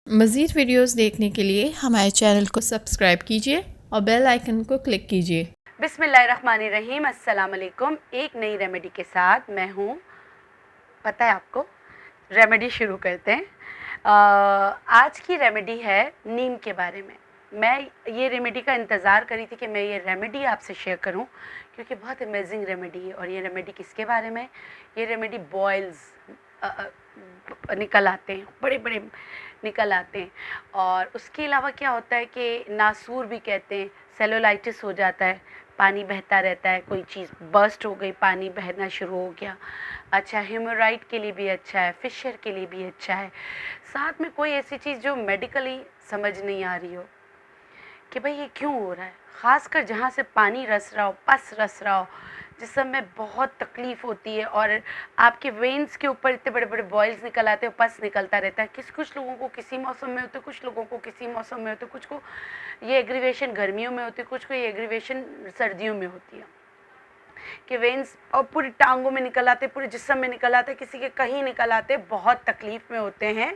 मज़ीद वीडियोस देखने के लिए हमारे चैनल को सब्सक्राइब कीजिए और बेल आइकन को क्लिक कीजिए। बिस्मिल्लाहिर्रहमानिर्रहीम, अस्सलाम वालेकुम। एक नई रेमेडी के साथ मैं हूँ। पता है आपको, रेमेडी शुरू करते हैं। आज की रेमेडी है नीम के बारे में। मैं ये रेमेडी का इंतज़ार करी थी कि मैं ये रेमेडी आपसे शेयर करूं, क्योंकि बहुत अमेजिंग रेमेडी है। और ये रेमेडी किसके बारे में? ये रेमेडी बॉयल्स निकल आते हैं, बड़े बड़े निकल आते हैं। और उसके अलावा क्या होता है कि नासूर भी कहते हैं, सेलुलाइटिस हो जाता है, पानी बहता रहता है, कोई चीज़ बर्स्ट हो गई, पानी बहना शुरू हो गया। अच्छा, हेमोराइड के लिए भी अच्छा है, फिशर के लिए भी अच्छा है। साथ में कोई ऐसी चीज़ जो मेडिकली समझ नहीं आ रही हो कि भाई ये क्यों हो रहा है, ख़ासकर जहाँ से पानी रस रहा हो, पस रस रहा हो, जिसम में बहुत तकलीफ़ होती है और आपके वेन्स के ऊपर इतने बड़े बड़े बॉयल्स निकल आते हैं, पस निकलता रहता है। कुछ लोगों को किसी मौसम में होते, कुछ लोगों को किसी मौसम में होते, कुछ को ये एग्रीवेशन गर्मियों में होती है, कुछ को ये एग्रीवेशन सर्दियों में होती है कि वेन्स और पूरी टांगों में निकल आते, पूरे जिस्म में निकल आते, किसी के कहीं निकल आते, बहुत तकलीफ़ में होते हैं।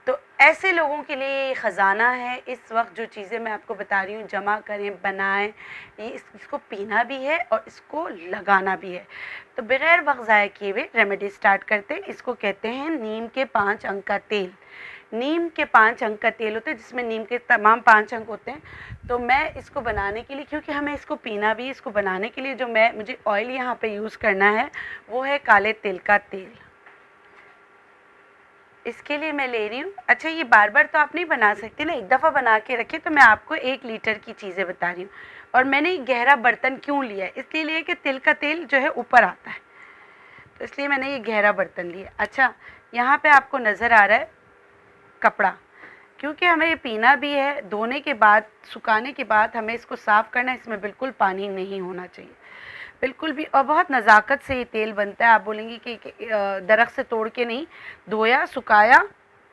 तो ऐसे लोगों के लिए ये ख़जाना है। इस वक्त जो चीज़ें मैं आपको बता रही हूँ, जमा करें, बनाएं। ये इसको पीना भी है और इसको लगाना भी है। तो बग़ैर वक्त ज़ाया किए हुए रेमेडी स्टार्ट करते हैं। इसको कहते हैं नीम के 5 अंग का तेल। नीम के 5 अंग का तेल होता है, जिसमें नीम के तमाम 5 अंग होते हैं। तो मैं इसको बनाने के लिए, क्योंकि हमें इसको पीना भी, इसको बनाने के लिए जो मुझे ऑयल यहाँ पे यूज़ करना है वो है काले तिल का तेल। इसके लिए मैं ले रही हूँ। अच्छा, ये बार बार तो आप नहीं बना सकते ना, एक दफ़ा बना के रखिए। तो मैं आपको 1 लीटर की चीज़ें बता रही हूँ। और मैंने एक गहरा बर्तन क्यों लिया है, इसलिए लिया कि तिल का तेल जो है ऊपर आता है, तो इसलिए मैंने ये गहरा बर्तन लिया। अच्छा, यहाँ पे आपको नज़र आ रहा है कपड़ा, क्योंकि हमें ये पीना भी है। धोने के बाद, सुखाने के बाद हमें इसको साफ़ करना है। इसमें बिल्कुल पानी नहीं होना चाहिए, बिल्कुल भी। और बहुत नज़ाकत से ये तेल बनता है। आप बोलेंगे कि दरख्त से तोड़ के नहीं, धोया, सुखाया,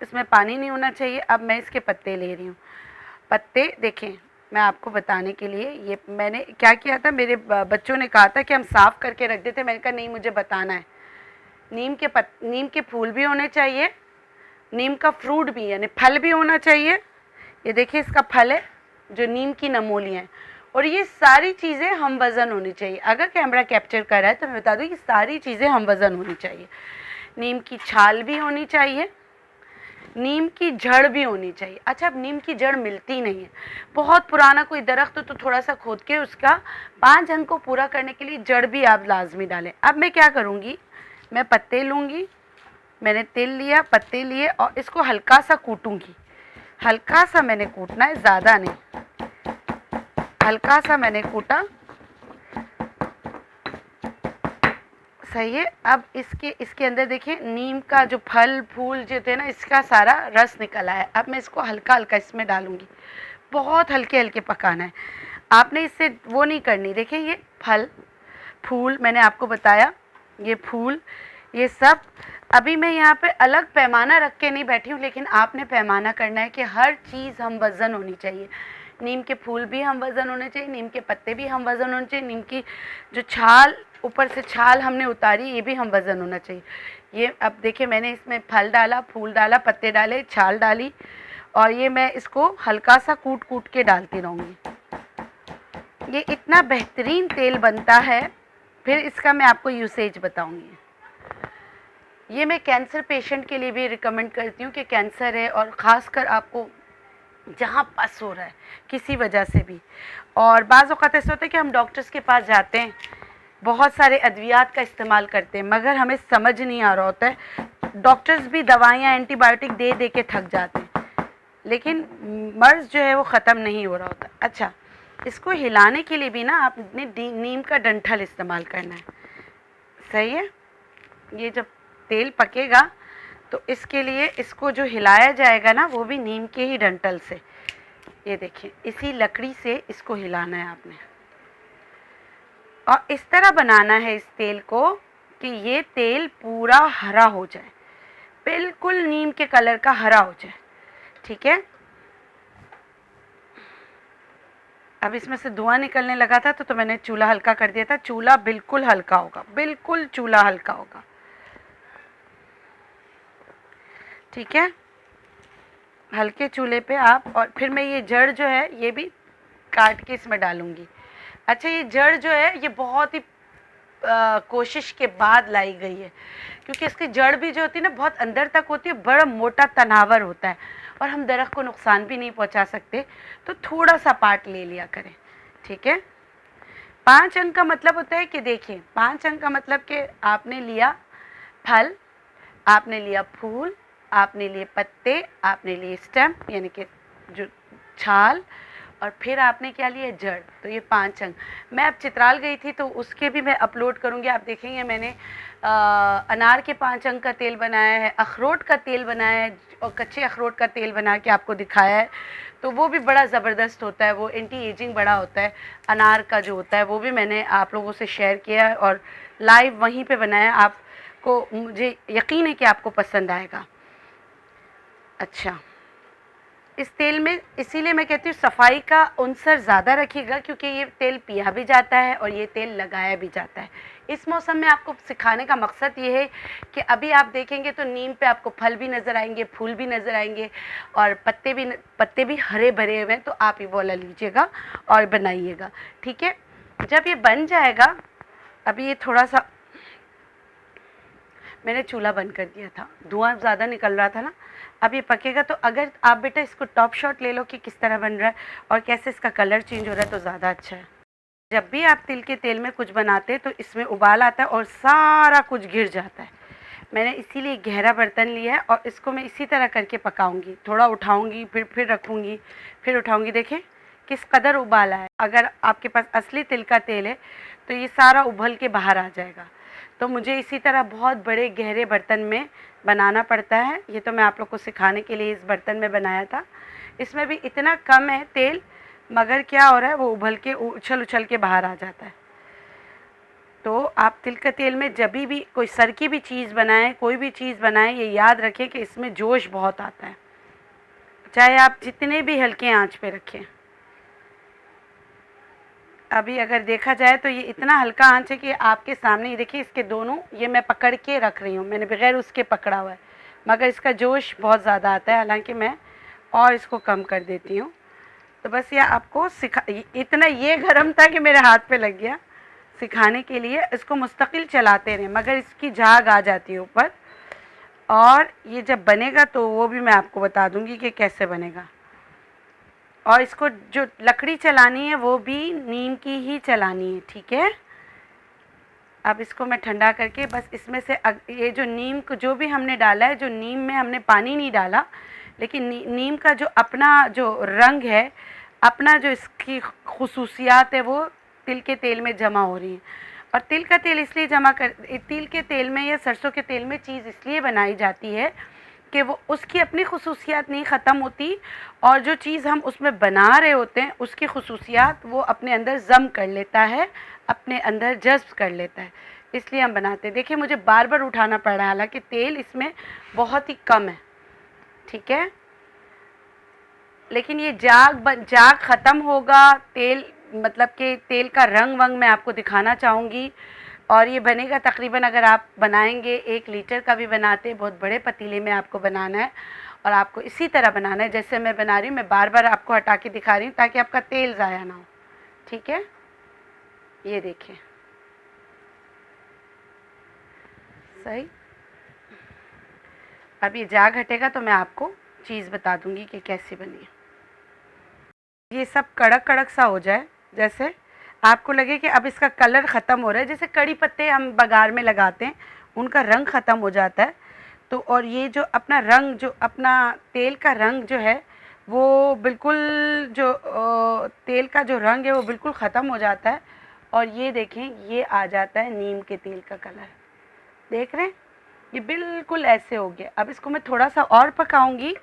इसमें पानी नहीं होना चाहिए। अब मैं इसके पत्ते ले रही हूँ। पत्ते देखें, मैं आपको बताने के लिए, ये मैंने क्या किया था, मेरे बच्चों ने कहा था कि हम साफ़ करके रख देते। मैंने कहा नहीं, मुझे बताना है। नीम के फूल भी होने चाहिए, नीम का फ्रूट भी यानी फल भी होना चाहिए। ये देखिए, इसका फल है जो नीम की नमोलियाँ हैं। और ये सारी चीज़ें हम वज़न होनी चाहिए। अगर कैमरा कैप्चर कर रहा है तो मैं बता दूँ, ये सारी चीज़ें हम वज़न होनी चाहिए। नीम की छाल भी होनी चाहिए, नीम की जड़ भी होनी चाहिए। अच्छा, अब नीम की जड़ मिलती नहीं है, बहुत पुराना कोई दरख्त हो तो थोड़ा सा खोद के उसका 5 अंग को पूरा करने के लिए जड़ भी आप लाजमी डालें। अब मैं क्या करूँगी, मैं पत्ते लूँगी, मैंने तेल लिया, पत्ते लिए और इसको हल्का सा कूटूँगी। हल्का सा मैंने कूटना है, ज़्यादा नहीं, हल्का सा मैंने कूटा, सही है। अब इसके अंदर देखिए, नीम का जो फल फूल जो थे ना, इसका सारा रस निकला है। अब मैं इसको हल्का हल्का इसमें डालूँगी, बहुत हल्के हल्के पकाना है। आपने इससे वो नहीं करनी। देखिए, ये फल फूल मैंने आपको बताया, ये फूल, ये सब। अभी मैं यहाँ पे अलग पैमाना रख के नहीं बैठी हूँ, लेकिन आपने पैमाना करना है कि हर चीज़ हम वज़न होनी चाहिए। नीम के फूल भी हम वज़न होने चाहिए, नीम के पत्ते भी हम वज़न होने चाहिए, नीम की जो छाल, ऊपर से छाल हमने उतारी, ये भी हम वज़न होना चाहिए। ये अब देखिए, मैंने इसमें फल डाला, फूल डाला, पत्ते डाले, छाल डाली, और ये मैं इसको हल्का सा कूट कूट के डालती रहूँगी। ये इतना बेहतरीन तेल बनता है। फिर इसका मैं आपको यूसेज बताऊँगी। ये मैं कैंसर पेशेंट के लिए भी रिकमेंड करती हूँ कि कैंसर है और ख़ासकर आपको जहाँ पस हो रहा है किसी वजह से भी। और बाज़ औक़ात ऐसा होता है कि हम डॉक्टर्स के पास जाते हैं, बहुत सारे अद्वियात का इस्तेमाल करते हैं, मगर हमें समझ नहीं आ रहा होता है। डॉक्टर्स भी दवाइयाँ, एंटीबायोटिक दे दे के थक जाते हैं, लेकिन मर्ज़ जो है वो ख़त्म नहीं हो रहा होता। अच्छा, इसको हिलाने के लिए भी ना आपने नीम का डंठल इस्तेमाल करना है, सही है। ये जब तेल पकेगा तो इसके लिए इसको जो हिलाया जाएगा ना, वो भी नीम के ही डंठल से। ये देखिए, इसी लकड़ी से इसको हिलाना है आपने, और इस तरह बनाना है इस तेल को कि ये तेल पूरा हरा हो जाए, बिल्कुल नीम के कलर का हरा हो जाए, ठीक है। अब इसमें से धुआं निकलने लगा था तो मैंने चूल्हा हल्का कर दिया था। चूल्हा बिल्कुल हल्का होगा, बिल्कुल चूल्हा हल्का होगा, ठीक है। हल्के चूल्हे पे आप, और फिर मैं ये जड़ जो है ये भी काट के इसमें डालूँगी। अच्छा, ये जड़ जो है ये बहुत ही कोशिश के बाद लाई गई है, क्योंकि इसकी जड़ भी जो होती है ना बहुत अंदर तक होती है, बड़ा मोटा तनावर होता है और हम दरख्त को नुकसान भी नहीं पहुंचा सकते, तो थोड़ा सा पार्ट ले लिया करें, ठीक है। 5 अंक का मतलब होता है कि देखिए 5 अंक का मतलब कि आपने लिया फल, आपने लिया फूल, आपने लिए पत्ते, आपने लिए स्टेम यानी कि जो छाल, और फिर आपने क्या लिया जड़, तो ये 5 अंक। मैं अब चित्राल गई थी तो उसके भी मैं अपलोड करूँगी, आप देखेंगे मैंने अनार के 5 अंक का तेल बनाया है, अखरोट का तेल बनाया है और कच्चे अखरोट का तेल बना के आपको दिखाया है, तो वो भी बड़ा ज़बरदस्त होता है, वो एंटी एजिंग बड़ा होता है। अनार का जो होता है वो भी मैंने आप लोगों से शेयर किया है और लाइव वहीं पे बनाया, आपको मुझे यकीन है कि आपको पसंद आएगा। अच्छा, इस तेल में इसीलिए मैं कहती हूँ सफाई का अंसर ज़्यादा रखिएगा, क्योंकि ये तेल पिया भी जाता है और ये तेल लगाया भी जाता है। इस मौसम में आपको सिखाने का मकसद ये है कि अभी आप देखेंगे तो नीम पे आपको फल भी नज़र आएंगे, फूल भी नज़र आएंगे और पत्ते भी हरे भरे हुए हैं, तो आप ये वाला लीजिएगा और बनाइएगा, ठीक है। जब ये बन जाएगा, अभी ये थोड़ा सा मैंने चूल्हा बंद कर दिया था, धुआं ज़्यादा निकल रहा था ना, अब ये पकेगा। तो अगर आप बेटा इसको टॉप शॉट ले लो कि किस तरह बन रहा है और कैसे इसका कलर चेंज हो रहा है, तो ज़्यादा अच्छा है। जब भी आप तिल के तेल में कुछ बनाते हैं तो इसमें उबाल आता है और सारा कुछ गिर जाता है। मैंने इसीलिए गहरा बर्तन लिया है और इसको मैं इसी तरह करके पकाऊंगी, थोड़ा उठाऊंगी फिर रखूंगी, फिर उठाऊंगी। देखें किस कदर उबाला है। अगर आपके पास असली तिल का तेल है तो ये सारा उबल के बाहर आ जाएगा। तो मुझे इसी तरह बहुत बड़े गहरे बर्तन में बनाना पड़ता है। ये तो मैं आप लोग को सिखाने के लिए इस बर्तन में बनाया था। इसमें भी इतना कम है तेल, मगर क्या हो रहा है वो उबल के उछल के बाहर आ जाता है। तो आप तिल के तेल में जब भी कोई सर की भी चीज़ बनाएं, कोई भी चीज़ बनाएं, ये याद रखें कि इसमें जोश बहुत आता है, चाहे आप जितने भी हल्के आंच पे रखें। अभी अगर देखा जाए तो ये इतना हल्का आंच है कि आपके सामने ही देखिए, इसके दोनों ये मैं पकड़ के रख रही हूँ, मैंने बगैर उसके पकड़ा हुआ है, मगर इसका जोश बहुत ज़्यादा आता है। हालांकि मैं और इसको कम कर देती हूँ। तो बस ये आपको इतना ये गर्म था कि मेरे हाथ पे लग गया। सिखाने के लिए इसको मुस्तकिल चलाते रहें, मगर इसकी झाग आ जाती है ऊपर। और ये जब बनेगा तो वो भी मैं आपको बता दूंगी कि कैसे बनेगा। और इसको जो लकड़ी चलानी है वो भी नीम की ही चलानी है, ठीक है। अब इसको मैं ठंडा करके बस इसमें से ये जो नीम को जो भी हमने डाला है, जो नीम में हमने पानी नहीं डाला, लेकिन नीम का जो अपना जो रंग है, अपना जो इसकी खुसूसियात है, वो तिल के तेल में जमा हो रही है। और तिल का तेल इसलिए तिल के तेल में या सरसों के तेल में चीज़ इसलिए बनाई जाती है कि वो उसकी अपनी खुसूसियात नहीं ख़त्म होती, और जो चीज़ हम उसमें बना रहे होते हैं उसकी खुसूसियात वो अपने अंदर ज़म कर लेता है, अपने अंदर जज्ब कर लेता है, इसलिए हम बनाते हैं। देखिए मुझे बार बार उठाना पड़ रहा है, हालांकि तेल इसमें बहुत ही कम है, ठीक है। लेकिन ये जाग ख़त्म होगा, तेल मतलब कि तेल का रंग वंग मैं आपको दिखाना चाहूँगी। और ये बनेगा तकरीबन, अगर आप बनाएंगे 1 लीटर का भी बनाते, बहुत बड़े पतीले में आपको बनाना है और आपको इसी तरह बनाना है जैसे मैं बना रही हूँ। मैं बार बार आपको हटा के दिखा रही हूँ ताकि आपका तेल ज़ाया ना हो, ठीक है। ये देखिए सही। अब ये जाग हटेगा तो मैं आपको चीज़ बता दूँगी कि कैसी बनी है। ये सब कड़क कड़क सा हो जाए, जैसे आपको लगे कि अब इसका कलर ख़त्म हो रहा है, जैसे कड़ी पत्ते हम बघार में लगाते हैं उनका रंग ख़त्म हो जाता है, तो और ये जो अपना रंग, जो अपना तेल का रंग जो है वो बिल्कुल, जो तेल का जो रंग है वो बिल्कुल ख़त्म हो जाता है। और ये देखें ये आ जाता है नीम के तेल का कलर, देख रहे हैं, ये बिल्कुल ऐसे हो गया। अब इसको मैं थोड़ा सा और पकाऊंगी,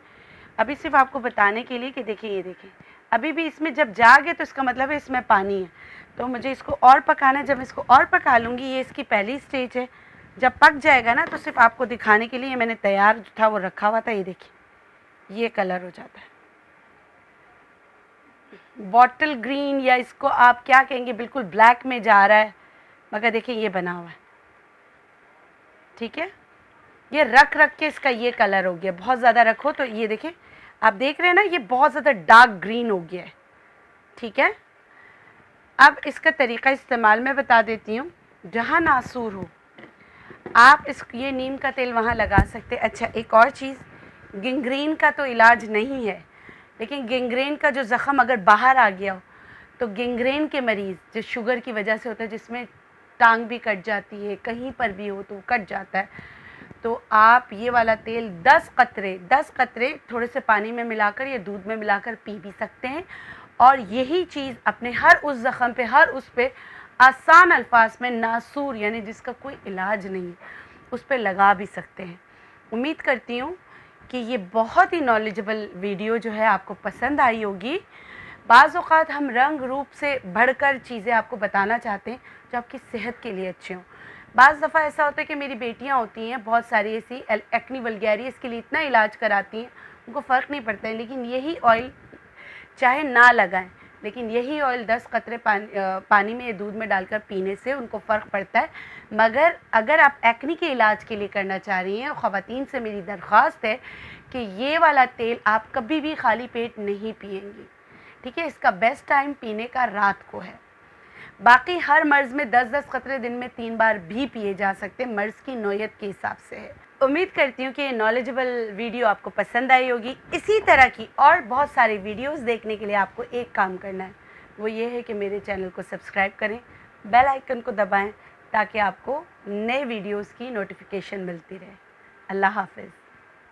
अभी सिर्फ आपको बताने के लिए कि देखिए ये देखिए अभी भी इसमें जब जाग है तो इसका मतलब है इसमें पानी है, तो मुझे इसको और पकाना है। जब मैं इसको और पका लूँगी, ये इसकी पहली स्टेज है, जब पक जाएगा ना तो सिर्फ आपको दिखाने के लिए मैंने तैयार जो था वो रखा हुआ था, ये देखिए ये कलर हो जाता है बॉटल ग्रीन, या इसको आप क्या कहेंगे, बिल्कुल ब्लैक में जा रहा है, मगर देखिए ये बना हुआ है, ठीक है। ये रख के इसका ये कलर हो गया, बहुत ज़्यादा रखो तो ये देखिए आप देख रहे हैं ना, ये बहुत ज़्यादा डार्क ग्रीन हो गया है। ठीक है, अब इसका तरीका इस्तेमाल मैं बता देती हूँ। जहाँ नासूर हो आप ये नीम का तेल वहाँ लगा सकते। अच्छा, एक और चीज़, गैंग्रीन का तो इलाज नहीं है, लेकिन गैंग्रीन का जो ज़ख़म अगर बाहर आ गया हो तो गैंग्रीन के मरीज़ जो शुगर की वजह से होता है, जिसमें टांग भी कट जाती है, कहीं पर भी हो तो कट जाता है, तो आप ये वाला तेल 10 कतरे थोड़े से पानी में मिलाकर या दूध में मिलाकर पी भी सकते हैं। और यही चीज़ अपने हर उस ज़ख़म पे, हर उस पे आसान अल्फाज में नासूर यानी जिसका कोई इलाज नहीं, उस पर लगा भी सकते हैं। उम्मीद करती हूँ कि ये बहुत ही नॉलेजेबल वीडियो जो है आपको पसंद आई होगी। बाज़ औक़ात हम रंग रूप से बढ़कर चीज़ें आपको बताना चाहते हैं जो आपकी सेहत के लिए अच्छे हों। बाज़ दफ़ा ऐसा होता है कि मेरी बेटियां होती हैं बहुत सारी ऐसी, एक्ने वल्गैरिस के लिए इतना इलाज कराती हैं, उनको फ़र्क नहीं पड़ता है, लेकिन यही ऑयल चाहे ना लगाएं, लेकिन यही ऑयल 10 कतरे पानी में या दूध में डालकर पीने से उनको फ़र्क पड़ता है। मगर अगर आप एक्ने के इलाज के लिए करना चाह रही हैं, ख़वातीन से मेरी दरख्वास्त है कि ये वाला तेल आप कभी भी खाली पेट नहीं पिएंगी। ठीक है, इसका बेस्ट टाइम पीने का रात को है। बाकी हर मर्ज़ में 10-10 कतरे दिन में 3 बार भी पिए जा सकते, मर्ज़ की नौयत के हिसाब से है। उम्मीद करती हूँ कि ये नॉलेजेबल वीडियो आपको पसंद आई होगी। इसी तरह की और बहुत सारी वीडियोस देखने के लिए आपको एक काम करना है, वो ये है कि मेरे चैनल को सब्सक्राइब करें, बेल आइकन को दबाएं ताकि आपको नए वीडियोस की नोटिफिकेशन मिलती रहे। अल्लाह हाफ़िज़।